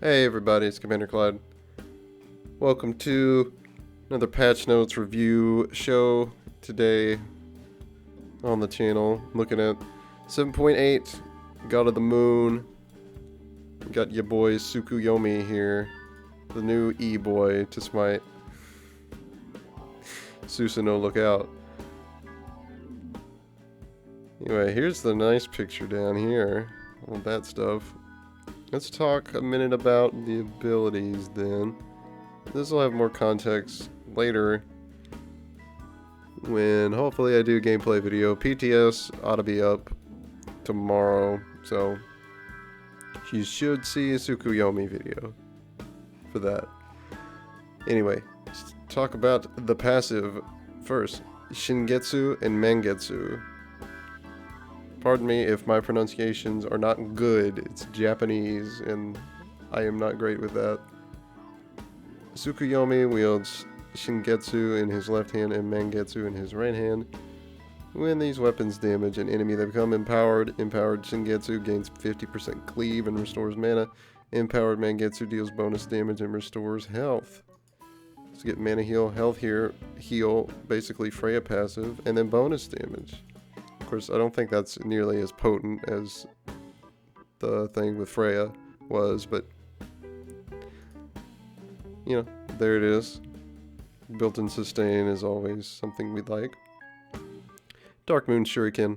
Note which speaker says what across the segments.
Speaker 1: Hey everybody, it's Commander Clyde. Welcome to another patch notes review show today on the channel. Looking at 7.8, God of the Moon. Got your boy Tsukuyomi here, the new E-boy to Smite. Susanoo, look out. Anyway, here's the nice picture down here. All that stuff. Let's talk a minute about the abilities then. This will have more context later when hopefully I do a gameplay video. PTS ought to be up tomorrow, so you should see a Tsukuyomi video for that. Anyway, let's talk about the passive first. Shingetsu and Mangetsu. Pardon me if my pronunciations are not good. It's Japanese, and I am not great with that. Tsukuyomi wields Shingetsu in his left hand and Mangetsu in his right hand. When these weapons damage an enemy, they become empowered. Empowered Shingetsu gains 50% cleave and restores mana. Empowered Mangetsu deals bonus damage and restores health. Let's get mana heal, health here, heal, basically Freya passive, and then bonus damage. Of course, I don't think that's nearly as potent as the thing with Freya was, but you know, there it is. Built-in sustain is always something we'd like. Darkmoon Shuriken,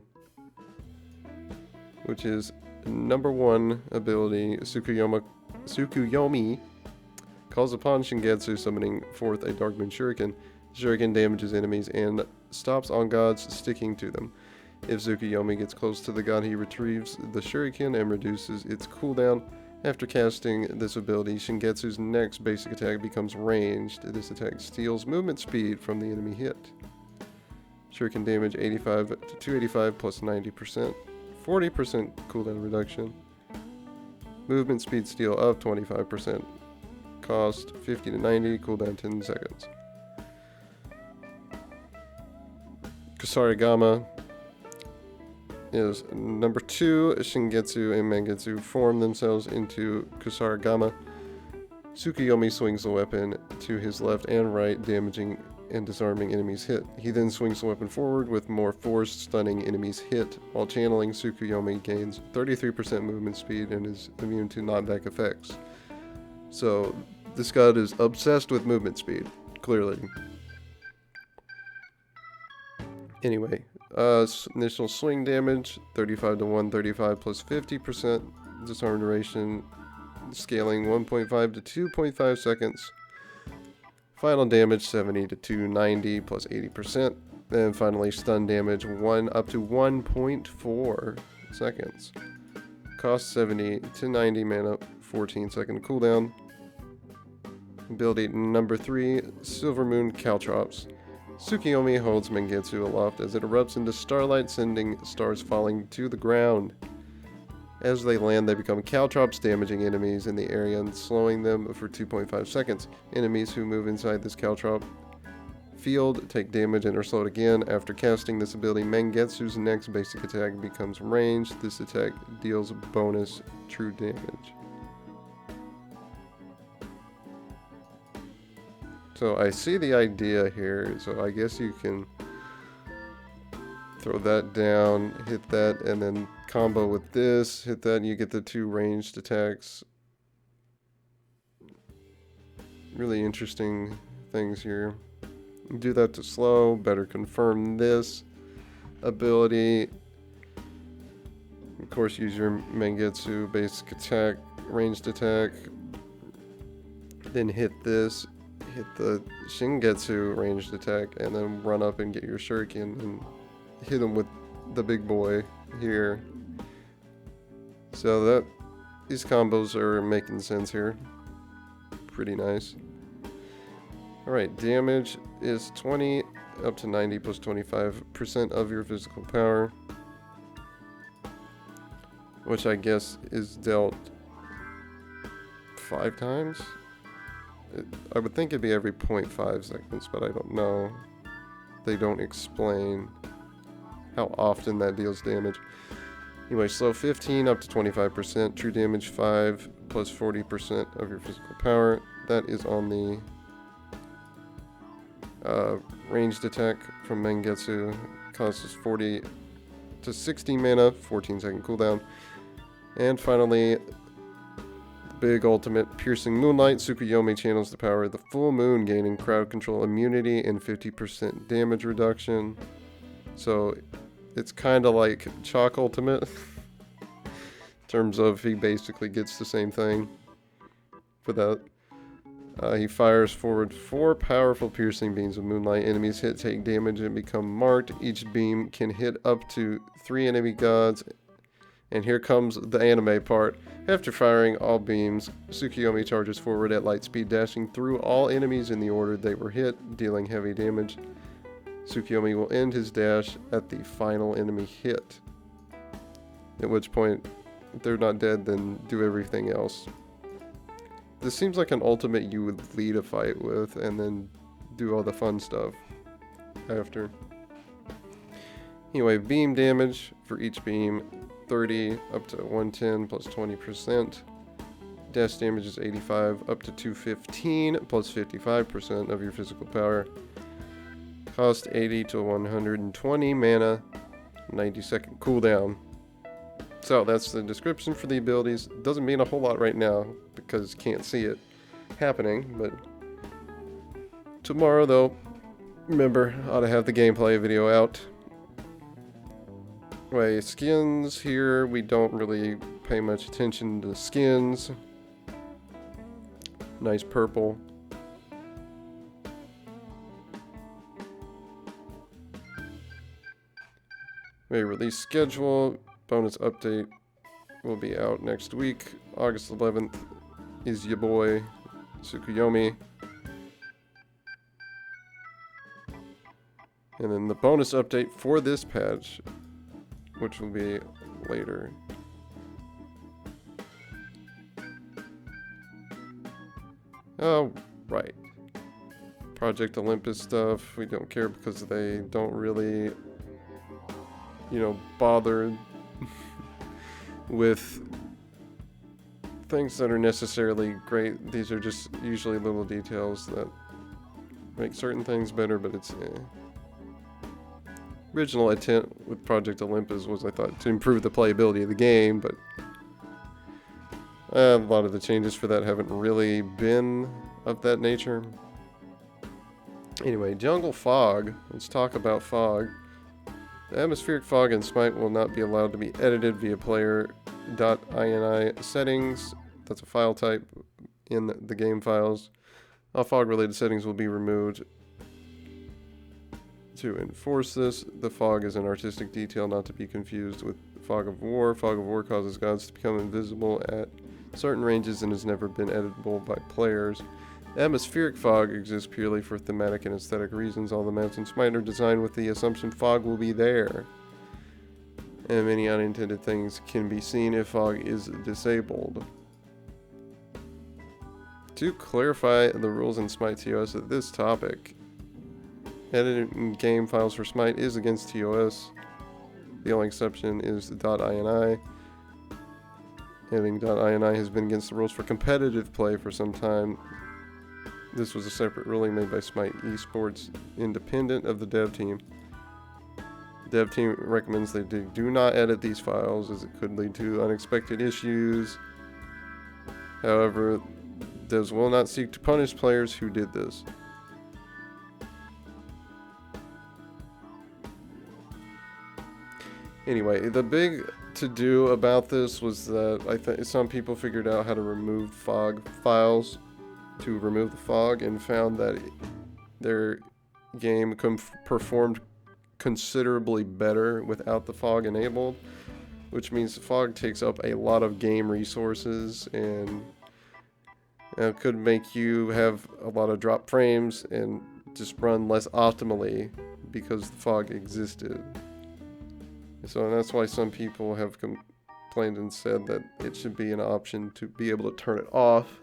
Speaker 1: which is number 1 ability. Tsukuyomi calls upon Shingetsu, summoning forth a Darkmoon Shuriken. Shuriken damages enemies and stops on gods sticking to them. If Tsukuyomi gets close to the god, he retrieves the Shuriken and reduces its cooldown. After casting this ability, Shingetsu's next basic attack becomes ranged. This attack steals movement speed from the enemy hit. Shuriken damage 85 to 285 plus 90%. 40% cooldown reduction. Movement speed steal of 25%. Cost 50 to 90, cooldown 10 seconds. Kusarigama is number 2. Shingetsu and Mangetsu form themselves into Kusarigama. Tsukuyomi swings the weapon to his left and right, damaging and disarming enemies hit. He then swings the weapon forward with more force, stunning enemies hit. While channeling, Tsukuyomi gains 33% movement speed and is immune to knockback effects. So this god is obsessed with movement speed, clearly. Anyway, initial swing damage 35 to 135 plus 50%. Disarm duration scaling 1.5 to 2.5 seconds. Final damage 70 to 290 plus 80%. And finally stun damage 1 up to 1.4 seconds. Cost 70 to 90 mana, 14 second cooldown. Ability number 3, Silver Moon Caltrops. Tsukuyomi holds Mangetsu aloft as it erupts into starlight, sending stars falling to the ground. As they land, they become caltrops, damaging enemies in the area and slowing them for 2.5 seconds. Enemies who move inside this caltrop field take damage and are slowed again. After casting this ability, Mangetsu's next basic attack becomes ranged. This attack deals bonus true damage. So I see the idea here, so I guess you can throw that down, hit that, and then combo with this, hit that, and you get the 2 ranged attacks. Really interesting things here. Do that to slow, better confirm this ability. Of course, use your Mangetsu basic attack, ranged attack, then hit this. Hit the Shingetsu ranged attack and then run up and get your Shuriken and hit him with the big boy here. So these combos are making sense here. Pretty nice. Alright, damage is 20 up to 90 plus 25% of your physical power, which I guess is dealt 5 times. I would think it'd be every 0.5 seconds, but I don't know. They don't explain how often that deals damage. Anyway, slow 15 up to 25%. True damage 5 plus 40% of your physical power. That is on the ranged attack from Mangetsu. Costs 40 to 60 mana, 14-second cooldown. And finally, the big ultimate, Piercing Moonlight. Tsukuyomi channels the power of the full moon, gaining crowd control immunity and 50% damage reduction. So it's kind of like Chalk Ultimate in terms of he basically gets the same thing for that. He fires forward 4 powerful piercing beams of moonlight. Enemies hit take damage and become marked. Each beam can hit up to 3 enemy gods. And here comes the anime part. After firing all beams, Tsukuyomi charges forward at light speed, dashing through all enemies in the order they were hit, dealing heavy damage. Tsukuyomi will end his dash at the final enemy hit. At which point, if they're not dead, then do everything else. This seems like an ultimate you would lead a fight with and then do all the fun stuff after. Anyway, beam damage for each beam, 30 up to 110 plus 20%. Dash damage is 85 up to 215 plus 55% of your physical power. Cost 80 to 120 mana, 90-second cooldown. So that's the description for the abilities. Doesn't mean a whole lot right now because you can't see it happening, but tomorrow though, remember, ought to have the gameplay video out. Anyway, skins here, we don't really pay much attention to skins. Nice purple. Release schedule. Bonus update will be out next week. August 11th is your boy, Tsukuyomi. And then the bonus update for this patch, which will be later. Oh, right. Project Olympus stuff, we don't care because they don't really, bother with things that are necessarily great. These are just usually little details that make certain things better, but it's original intent with Project Olympus was, I thought, to improve the playability of the game, but a lot of the changes for that haven't really been of that nature. Anyway, Jungle Fog. Let's talk about fog. The atmospheric fog in SMITE will not be allowed to be edited via player.ini settings. That's a file type in the game files. All fog-related settings will be removed. To enforce this, the fog is an artistic detail not to be confused with Fog of War. Fog of War causes gods to become invisible at certain ranges and has never been editable by players. Atmospheric fog exists purely for thematic and aesthetic reasons. All the maps in SMITE are designed with the assumption fog will be there, and many unintended things can be seen if fog is disabled. To clarify the rules in SMITE TOS at this topic, editing game files for SMITE is against TOS. The only exception is the .ini. Editing .ini has been against the rules for competitive play for some time. This was a separate ruling made by SMITE Esports, independent of the dev team. The dev team recommends they do not edit these files as it could lead to unexpected issues. However, devs will not seek to punish players who did this. Anyway, the big to-do about this was that I think some people figured out how to remove fog files to remove the fog and found that their game performed considerably better without the fog enabled, which means the fog takes up a lot of game resources and could make you have a lot of drop frames and just run less optimally because the fog existed. So that's why some people have complained and said that it should be an option to be able to turn it off.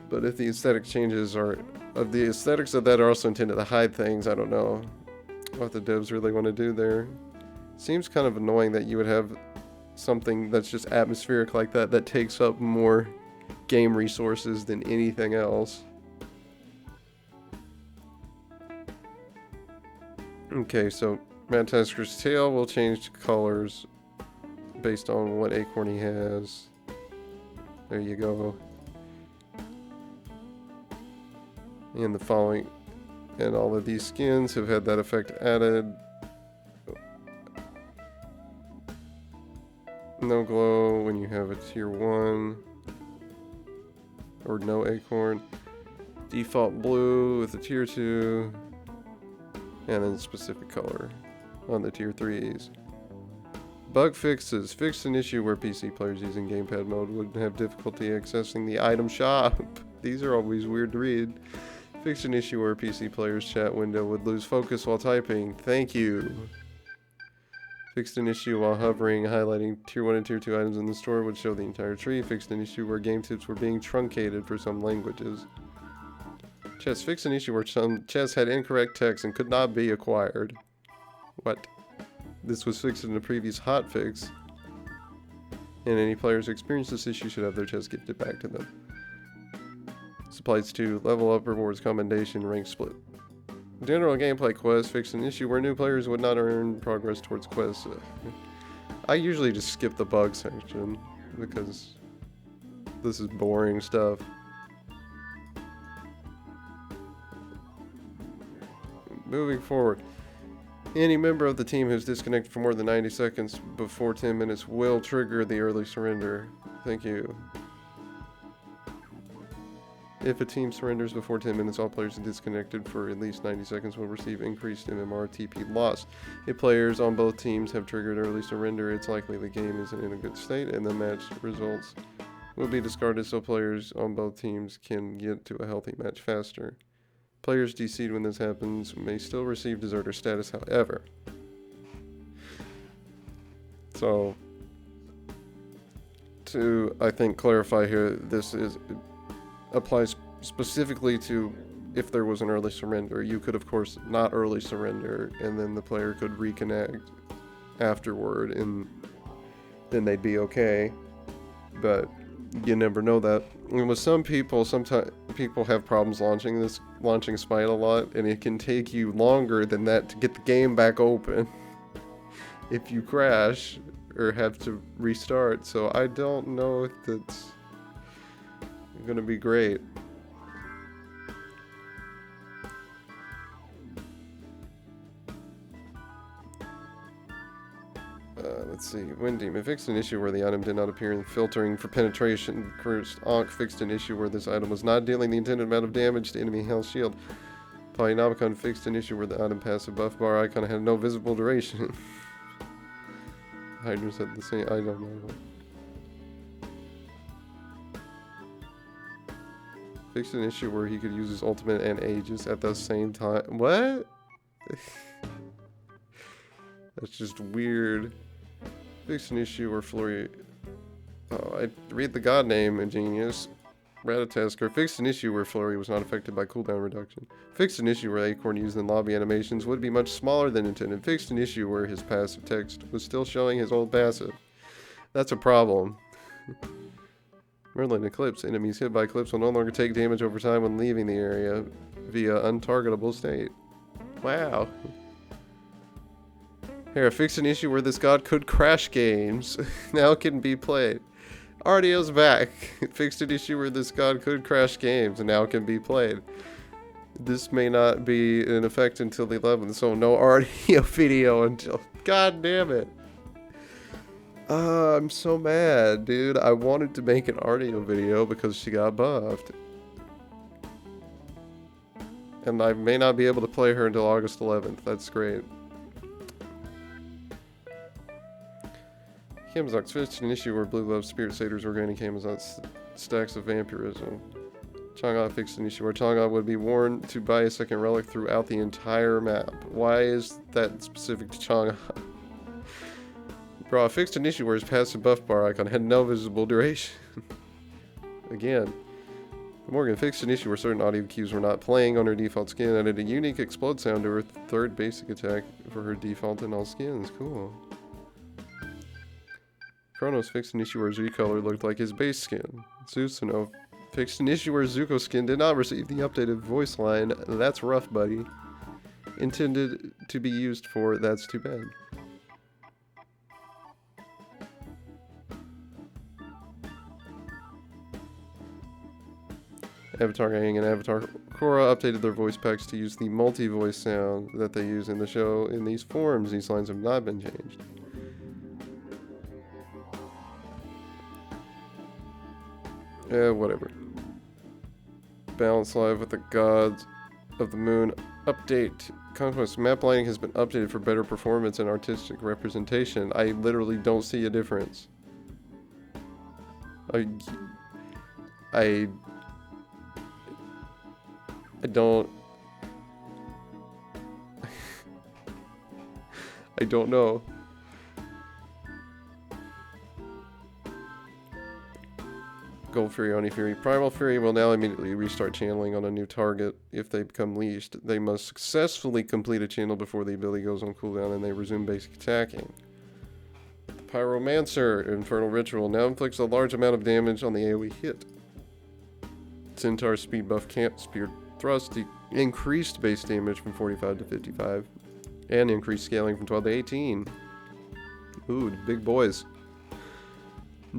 Speaker 1: But if the aesthetic changes are of the aesthetics of that are also intended to hide things, I don't know what the devs really want to do there. Seems kind of annoying that you would have something that's just atmospheric like that that takes up more game resources than anything else. Okay, so Madtasker's tail will change colors based on what acorn he has. There you go. And the following, and all of these skins have had that effect added. No glow when you have a tier 1 or no acorn. Default blue with a tier 2, and then specific color on the tier 3s. Bug fixes. Fixed an issue where PC players using gamepad mode would have difficulty accessing the item shop. These are always weird to read. Fixed an issue where PC players' chat window would lose focus while typing. Thank you. Fixed an issue while hovering, highlighting tier 1 and tier 2 items in the store would show the entire tree. Fixed an issue where game tips were being truncated for some languages. Chess. Fixed an issue where some chess had incorrect text and could not be acquired. What? This was fixed in a previous hotfix. And any players who experience this issue should have their chess gifted back to them. Supplies to level up rewards, commendation, rank split. General gameplay quest. Fixed an issue where new players would not earn progress towards quests. I usually just skip the bug section because this is boring stuff. Moving forward. Any member of the team who's disconnected for more than 90 seconds before 10 minutes will trigger the early surrender. Thank you. If a team surrenders before 10 minutes, all players disconnected for at least 90 seconds will receive increased MMR TP loss. If players on both teams have triggered early surrender, it's likely the game isn't in a good state and the match results will be discarded so players on both teams can get to a healthy match faster. Players DC'd when this happens may still receive deserter status, however. So, to, I think, clarify here, this applies specifically to if there was an early surrender. You could, of course, not early surrender, and then the player could reconnect afterward, and then they'd be okay. But you never know that. And with some people, sometimes people have problems launching SMITE a lot, and it can take you longer than that to get the game back open if you crash or have to restart. So I don't know if that's gonna be great. Let's see. Wind Demon fixed an issue where the item did not appear in filtering for penetration. Cursed Ankh fixed an issue where this item was not dealing the intended amount of damage to enemy health shield. Polynomicon fixed an issue where the item passive buff bar icon had no visible duration. Hydra said the same. I don't know. Fixed an issue where he could use his ultimate and Aegis at the same time. What? That's just weird. Fixed an issue where Flurry... Oh, I read the god name, Ingenious. Ratatasker. Fixed an issue where Flurry was not affected by cooldown reduction. Fixed an issue where Acorn used in lobby animations would be much smaller than intended. Fixed an issue where his passive text was still showing his old passive. That's a problem. Merlin Eclipse. Enemies hit by Eclipse will no longer take damage over time when leaving the area via untargetable state. Wow. Here, fixed an issue where this god could crash games. Now it can be played. Ardio's back. Fixed an issue where this god could crash games and now it can be played. This may not be in effect until the 11th, so no Ardio video until... God damn it. I'm so mad, dude. I wanted to make an Ardio video because she got buffed. And I may not be able to play her until August 11th. That's great. Kamazak's fixed an issue where Blue Love Spirit Satyrs were granting Kamazak stacks of vampirism. Chang'e fixed an issue where Chang'e would be warned to buy a second relic throughout the entire map. Why is that specific to Chang'e? Bro, I fixed an issue where his passive buff bar icon had no visible duration. Again, Morgan fixed an issue where certain audio cues were not playing on her default skin, added a unique explode sound to her third basic attack for her default in all skins. Cool. Chronos fixed an issue where Z color looked like his base skin. Susanoo fixed an issue where Zuko's skin did not receive the updated voice line, "That's rough, buddy," intended to be used for "That's too bad." Avatar Aang and Avatar Korra updated their voice packs to use the multi-voice sound that they use in the show in these forms. These lines have not been changed. Whatever. Balance Live with the Gods of the Moon update. Conquest map lighting has been updated for better performance and artistic representation. I literally don't see a difference. I don't I don't know. Gold Fury, Oni Fury. Primal Fury will now immediately restart channeling on a new target. If they become leashed, they must successfully complete a channel before the ability goes on cooldown and they resume basic attacking. The Pyromancer, Infernal Ritual, now inflicts a large amount of damage on the AoE hit. Centaur Speed Buff Camp Spear Thrust increased base damage from 45 to 55, and increased scaling from 12 to 18. Ooh, the big boys.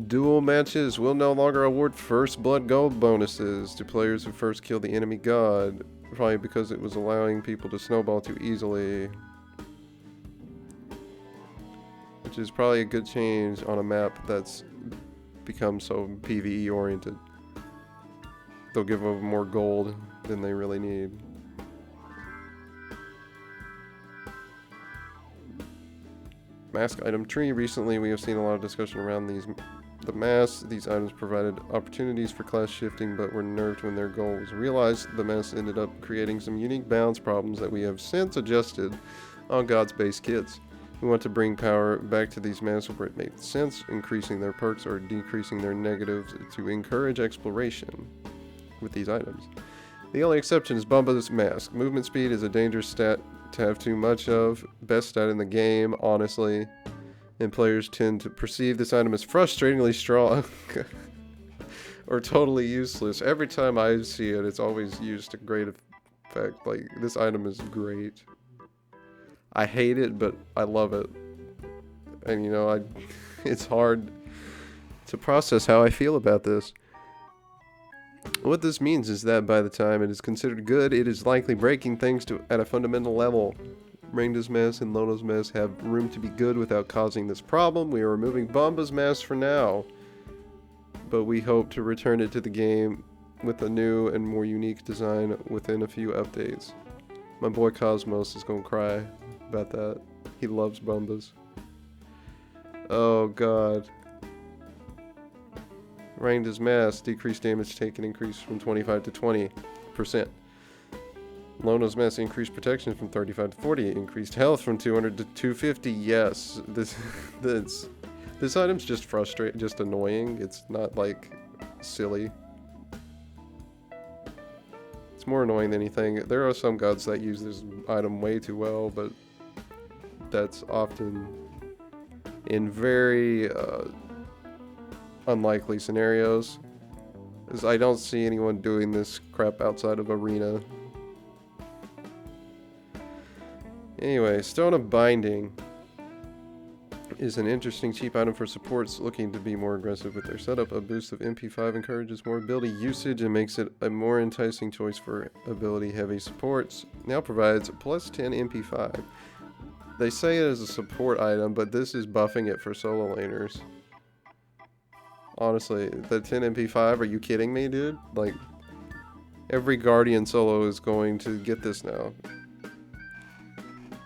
Speaker 1: Duel matches will no longer award first blood gold bonuses to players who first kill the enemy god, probably because it was allowing people to snowball too easily. Which is probably a good change on a map that's become so PvE oriented. They'll give them more gold than they really need. Mask item tree. Recently we have seen a lot of discussion around the masks. These items provided opportunities for class shifting but were nerfed when their goal was realized. The masks ended up creating some unique balance problems that we have since adjusted on God's base kits. We want to bring power back to these masks where it makes sense, increasing their perks or decreasing their negatives to encourage exploration with these items. The only exception is Bumba's mask. Movement speed is a dangerous stat to have too much of. Best stat in the game, honestly. And players tend to perceive this item as frustratingly strong or totally useless. Every time I see it, it's always used to great effect. Like, this item is great. I hate it, but I love it. And you know, it's hard to process how I feel about this. What this means is that by the time it is considered good, it is likely breaking things at a fundamental level. Rangda's mask and Lono's mask have room to be good without causing this problem. We are removing Bomba's mask for now, but we hope to return it to the game with a new and more unique design within a few updates. My boy Cosmos is gonna cry about that. He loves Bombas. Oh god. Rangda's mask, decreased damage taken increased from 25 to 20%. Lono's mask, increased protection from 35 to 40, increased health from 200 to 250. Yes, this item's just frustrating, just annoying. It's not like silly. It's more annoying than anything. There are some gods that use this item way too well, but that's often in very unlikely scenarios, as I don't see anyone doing this crap outside of Arena. Anyway, Stone of Binding is an interesting cheap item for supports looking to be more aggressive with their setup. A boost of MP5 encourages more ability usage and makes it a more enticing choice for ability heavy supports. Now provides plus 10 MP5. They say it is a support item, but this is buffing it for solo laners. Honestly, the 10 MP5, are you kidding me, dude? Like, every Guardian solo is going to get this now.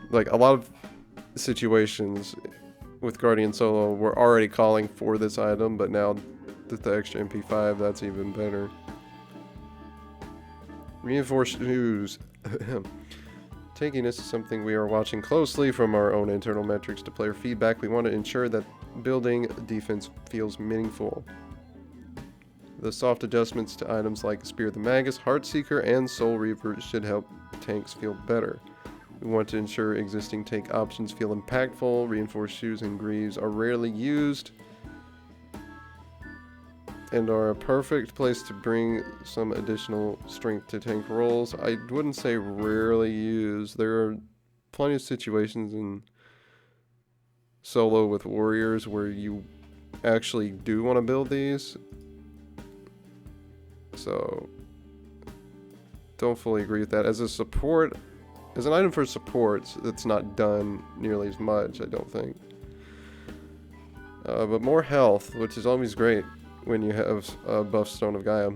Speaker 1: Like, a lot of situations with Guardian solo were already calling for this item, but now with the extra MP5, that's even better. Reinforced news. Taking this is something we are watching closely from our own internal metrics to player feedback. We want to ensure that building defense feels meaningful. The soft adjustments to items like Spear of the Magus, Heartseeker, and Soul Reaper should help tanks feel better. We want to ensure existing tank options feel impactful. Reinforced shoes and greaves are rarely used and are a perfect place to bring some additional strength to tank rolls. I wouldn't say rarely used. There are plenty of situations in solo with warriors where you actually do want to build these. So don't fully agree with that. As a support, as an item for supports, it's not done nearly as much, I don't think. But more health, which is always great when you have a buff Stone of Gaia.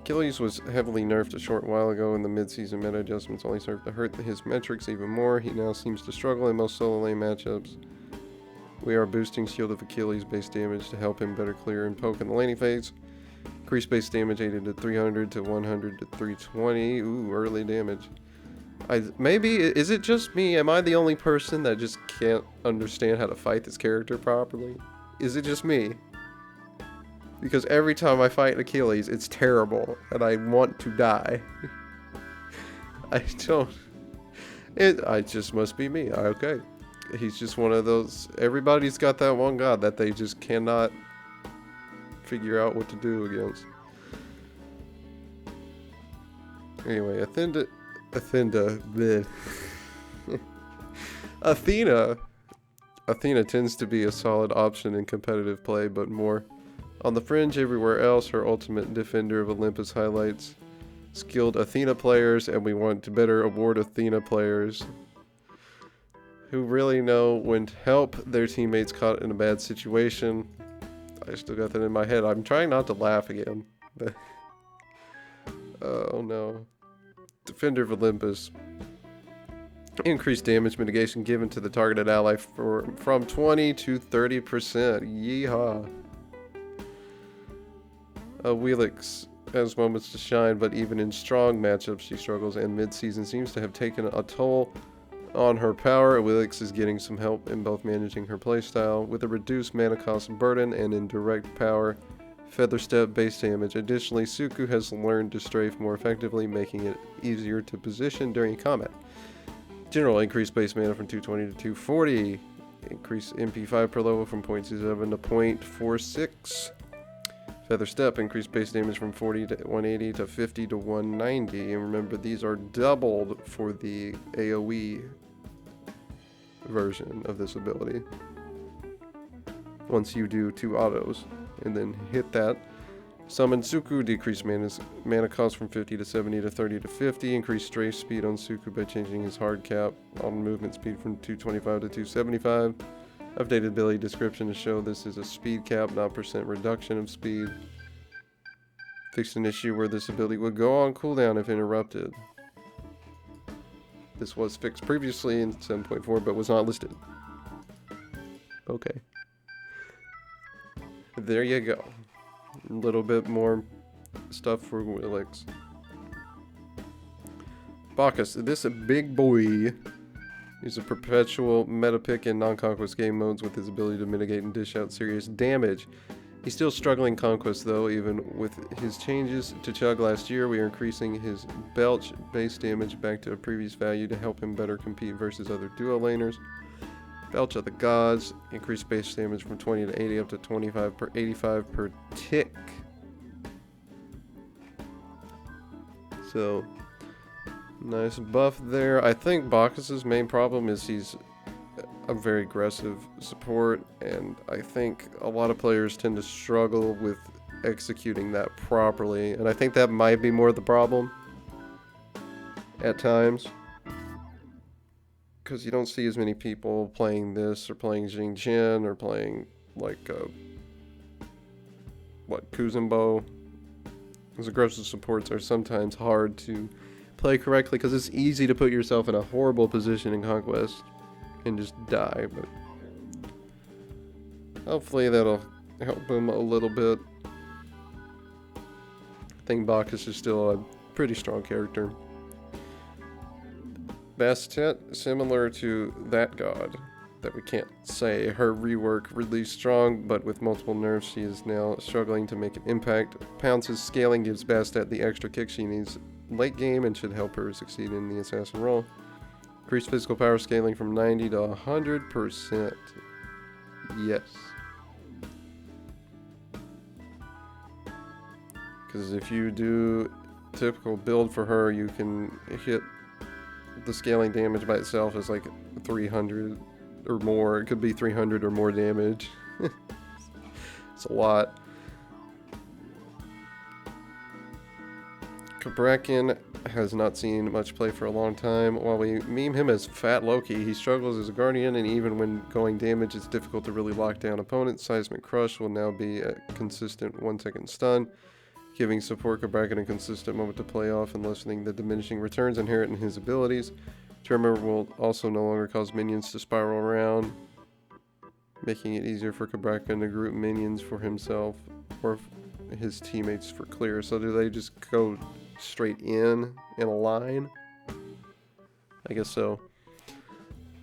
Speaker 1: Achilles was heavily nerfed a short while ago, and the mid-season meta adjustments only served to hurt his metrics even more. He now seems to struggle in most solo lane matchups. We are boosting Shield of Achilles base damage to help him better clear and poke in the laning phase. Increase base damage 80 to 300 to 100 to 320. Ooh, early damage. Maybe, is it just me? Am I the only person that just can't understand how to fight this character properly? Is it just me? Because every time I fight Achilles, it's terrible, and I want to die. I don't... I just must be me. Okay. He's just one of those... Everybody's got that one god that they just cannot figure out what to do against. Anyway, Athena... Athena tends to be a solid option in competitive play, but more on the fringe everywhere else. Her ultimate Defender of Olympus highlights skilled Athena players, and we want to better award Athena players who really know when to help their teammates caught in a bad situation. I still got that in my head. I'm trying not to laugh again. But oh no. Defender of Olympus. Increased damage mitigation given to the targeted ally from 20 to 30%. Yeehaw. Wheelix has moments to shine, but even in strong matchups she struggles, and mid-season seems to have taken a toll on her power. Wheelix is getting some help in both managing her playstyle with a reduced mana cost burden and in direct power Feather Step base damage. Additionally, Tsuku has learned to strafe more effectively, making it easier to position during combat. General increased base mana from 220 to 240. Increase MP5 per level from 0.27 to 0.46. Feather Step increased base damage from 40 to 180 to 50 to 190. And remember, these are doubled for the AoE version of this ability. Once you do 2 autos and then hit that. Summon Tsuku, decrease mana cost from 50 to 70 to 30 to 50. Increase strafe speed on Tsuku by changing his hard cap on movement speed from 225 to 275. Updated ability description to show this is a speed cap, not percent reduction of speed. Fixed an issue where this ability would go on cooldown if interrupted. This was fixed previously in 7.4 but was not listed. Okay. There you go. A little bit more stuff for Wheelix. Bacchus, this a big boy. He's a perpetual meta pick in non-conquest game modes with his ability to mitigate and dish out serious damage. He's still struggling conquest though, even with his changes to Chug last year. We are increasing his Belch base damage back to a previous value to help him better compete versus other duo laners. Belch of the Gods, increased base damage from 20 to 80 up to 25 per 85 per tick. So, nice buff there. I think Bacchus's main problem is he's a very aggressive support, and I think a lot of players tend to struggle with executing that properly, and I think that might be more the problem at times. Because you don't see as many people playing this or playing Jing Chen or playing like Kuzumbo. Those aggressive supports are sometimes hard to play correctly because it's easy to put yourself in a horrible position in Conquest and just die, but hopefully that'll help him a little bit. I think Bacchus is still a pretty strong character. Bastet, similar to that god. that we can't say. Her rework released strong, but with multiple nerfs, she is now struggling to make an impact. Pounce's scaling gives Bastet the extra kick she needs late game and should help her succeed in the assassin role. Increased physical power scaling from 90 to 100%. Yes. Because if you do typical build for her, you can hit the scaling damage by itself is like 300 or more. It could be 300 or more damage. It's a lot. Kabrakin has not seen much play for a long time. While we meme him as Fat Loki, he struggles as a guardian, and even when going damage, it's difficult to really lock down opponents. Seismic Crush will now be a consistent 1-second stun, giving support Kabrakin a consistent moment to play off and lessening the diminishing returns inherent in his abilities. Tremor will also no longer cause minions to spiral around, making it easier for Kabrakin to group minions for himself or his teammates for clear. So do they just go straight in a line? I guess so.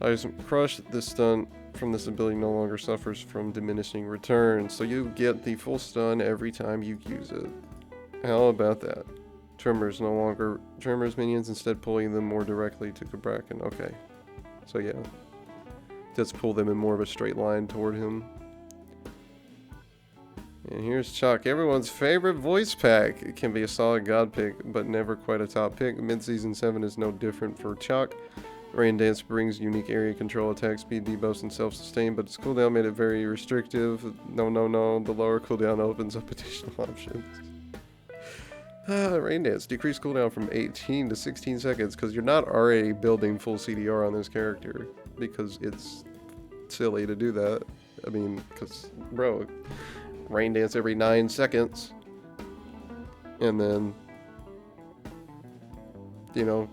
Speaker 1: Seismic Crush, this stun from this ability no longer suffers from diminishing returns, so you get the full stun every time you use it. How about that? Tremors no longer Tremors minions, instead pulling them more directly to Kabrakin. Okay. So yeah. Let's pull them in more of a straight line toward him. And here's Chuck, everyone's favorite voice pack. It can be a solid god pick, but never quite a top pick. Mid-season 7 is no different for Chuck. Rain Dance brings unique area control, attack speed, debuffs, and self-sustain, but its cooldown made it very restrictive. No. The lower cooldown opens up additional options. Rain Dance, decreased cooldown from 18 to 16 seconds, because you're not already building full CDR on this character, because it's silly to do that. I mean, because, bro, Rain Dance every 9 seconds, and then, you know,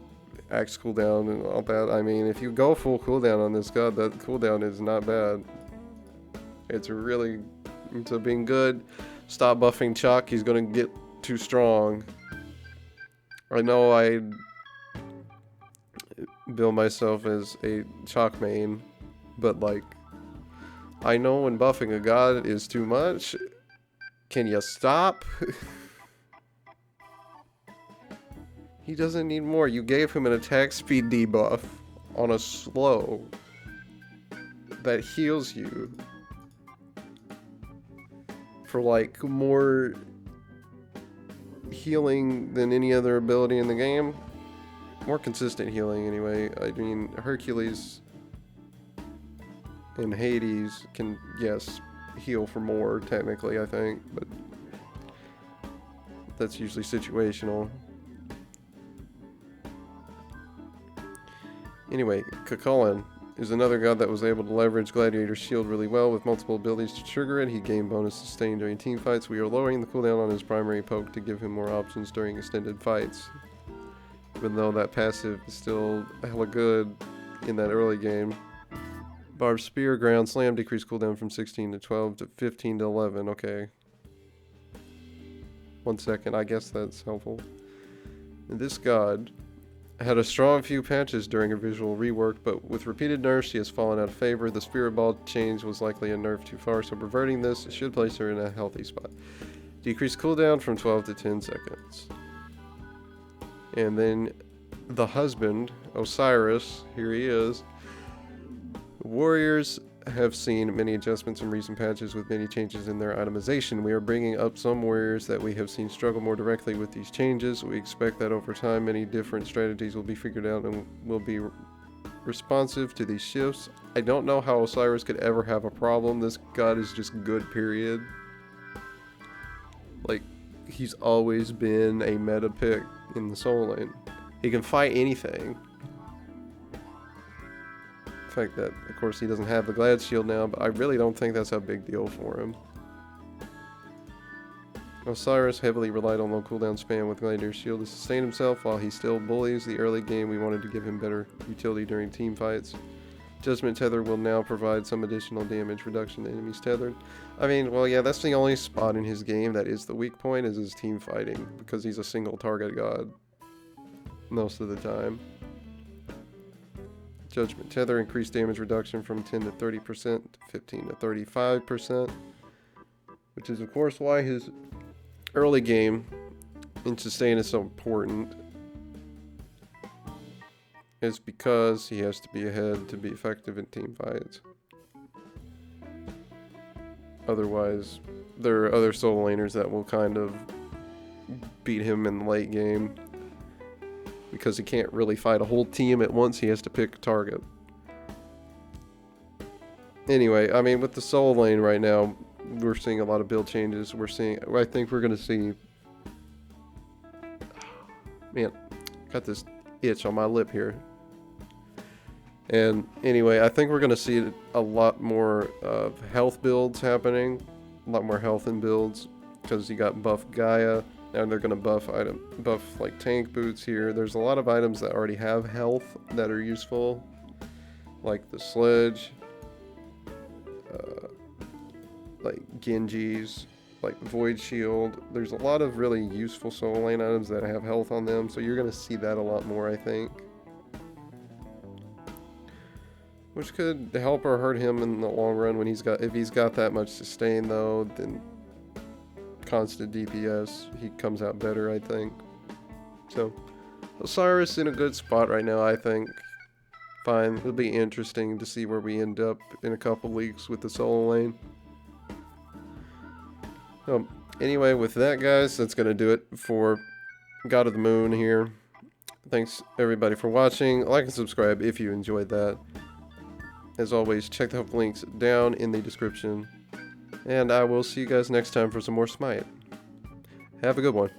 Speaker 1: axe cooldown and all that. I mean, if you go full cooldown on this god, that cooldown is not bad. It's being good. Stop buffing Chuck, he's gonna get too strong. I know I bill myself as a Chuck main, but like, I know when buffing a god is too much. Can you stop? He doesn't need more. You gave him an attack speed debuff on a slow that heals you for like more healing than any other ability in the game. More consistent healing anyway. I mean, Hercules and Hades can, yes, heal for more technically, I think, but that's usually situational. Anyway, Cullen is another god that was able to leverage Gladiator's shield really well with multiple abilities to trigger it. He gained bonus sustain during team fights. We are lowering the cooldown on his primary poke to give him more options during extended fights. Even though that passive is still hella good in that early game. Barbed Spear, Ground Slam, decreased cooldown from 16 to 12 to 15 to 11. Okay. 1 second, I guess that's helpful. And this god had a strong few patches during a visual rework, but with repeated nerfs she has fallen out of favor. The Spirit Ball change was likely a nerf too far, so reverting this should place her in a healthy spot. Decreased cooldown from 12 to 10 seconds. And then the husband, Osiris, here he is. Warriors have seen many adjustments in recent patches with many changes in their itemization. We are bringing up some warriors that we have seen struggle more directly with these changes. We expect that over time many different strategies will be figured out and will be responsive to these shifts. I don't know how Osiris could ever have a problem. This god is just good, period. Like, he's always been a meta pick in the soul lane. He can fight anything. The fact that, of course, he doesn't have the Glad Shield now, but I really don't think that's a big deal for him. Osiris heavily relied on low cooldown spam with Gladiator's Shield to sustain himself while he still bullies the early game. We wanted to give him better utility during team fights. Judgment Tether will now provide some additional damage reduction to enemies tethered. I mean, well, yeah, that's the only spot in his game that is the weak point, is his team fighting, because he's a single target god most of the time. Judgment Tether, increased damage reduction from 10 to 30% to 15 to 35%. Which is, of course, why his early game in sustain is so important. Is because he has to be ahead to be effective in team fights. Otherwise, there are other solo laners that will kind of beat him in the late game. Because he can't really fight a whole team at once, he has to pick a target. Anyway, I mean, with the solo lane right now, we're seeing a lot of build changes. I think we're going to see... Man, got this itch on my lip here. And anyway, I think we're going to see a lot more of health builds happening. A lot more health in builds. Because you got buff Gaia. Now they're going to buff like tank boots here. There's a lot of items that already have health that are useful. Like the sledge. Like Genji's, like Void Shield. There's a lot of really useful solo lane items that have health on them, so you're going to see that a lot more, I think. Which could help or hurt him in the long run when if he's got that much sustain though, then constant DPS, he comes out better, I think. So, Osiris in a good spot right now, I think. Fine, it'll be interesting to see where we end up in a couple weeks with the solo lane. Anyway, with that, guys, that's going to do it for God of the Moon here. Thanks, everybody, for watching. Like and subscribe if you enjoyed that. As always, check the help links down in the description. And I will see you guys next time for some more SMITE. Have a good one.